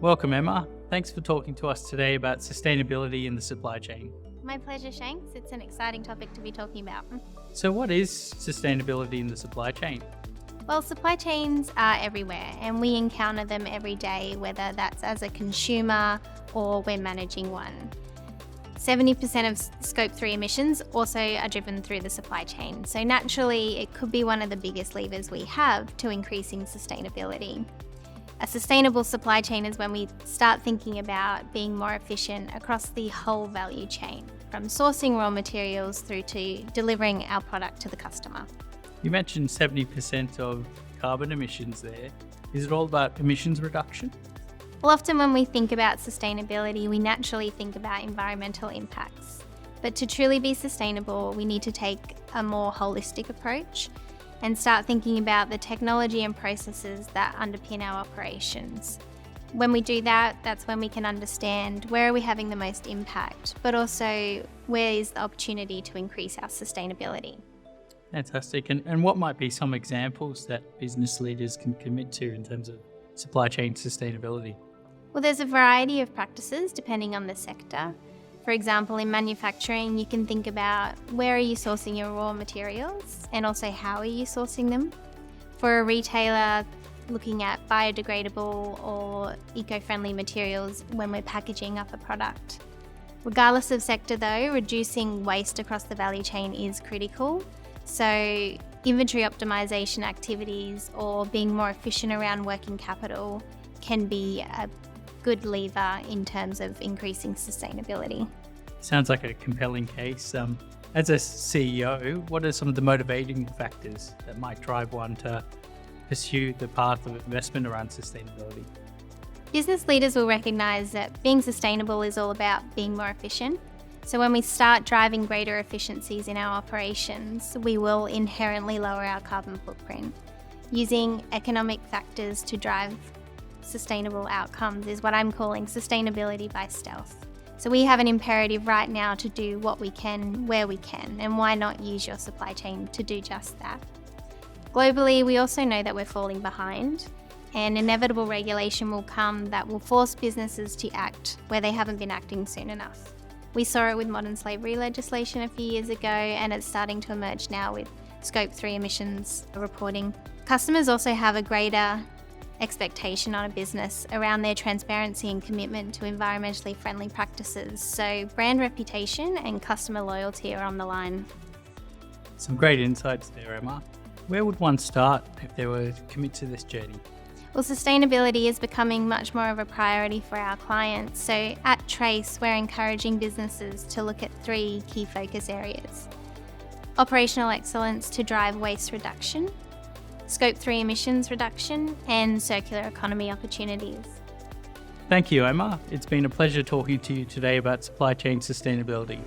Welcome, Emma. Thanks for talking to us today about sustainability in the supply chain. My pleasure, Shanks. It's an exciting topic to be talking about. So what is sustainability in the supply chain? Well, supply chains are everywhere and we encounter them every day, whether that's as a consumer or we're managing one. 70% of Scope 3 emissions also are driven through the supply chain. So naturally, it could be one of the biggest levers we have to increasing sustainability. A sustainable supply chain is when we start thinking about being more efficient across the whole value chain, from sourcing raw materials through to delivering our product to the customer. You mentioned 70% of carbon emissions there. Is it all about emissions reduction? Well, often when we think about sustainability, we naturally think about environmental impacts. But to truly be sustainable, we need to take a more holistic approach and start thinking about the technology and processes that underpin our operations. When we do that, that's when we can understand where are we having the most impact, but also where is the opportunity to increase our sustainability. Fantastic. And what might be some examples that business leaders can commit to in terms of supply chain sustainability? Well, there's a variety of practices depending on the sector. For example, in manufacturing, you can think about where are you sourcing your raw materials and also how are you sourcing them. For a retailer, looking at biodegradable or eco-friendly materials when we're packaging up a product. Regardless of sector though, reducing waste across the value chain is critical. So inventory optimization activities or being more efficient around working capital can be a good lever in terms of increasing sustainability. Sounds like a compelling case. As a CEO, what are some of the motivating factors that might drive one to pursue the path of investment around sustainability? Business leaders will recognise that being sustainable is all about being more efficient. So when we start driving greater efficiencies in our operations, we will inherently lower our carbon footprint. Using economic factors to drive sustainable outcomes is what I'm calling sustainability by stealth. So we have an imperative right now to do what we can, where we can, and why not use your supply chain to do just that? Globally, we also know that we're falling behind, and inevitable regulation will come that will force businesses to act where they haven't been acting soon enough. We saw it with modern slavery legislation a few years ago, and it's starting to emerge now with Scope 3 emissions reporting. Customers also have a greater expectation on a business around their transparency and commitment to environmentally friendly practices. So brand reputation and customer loyalty are on the line. Some great insights there, Emma. Where would one start if they were to commit to this journey? Well, sustainability is becoming much more of a priority for our clients. So at Trace, we're encouraging businesses to look at 3 key focus areas: operational excellence to drive waste reduction, Scope 3 emissions reduction, and circular economy opportunities. Thank you, Emma. It's been a pleasure talking to you today about supply chain sustainability.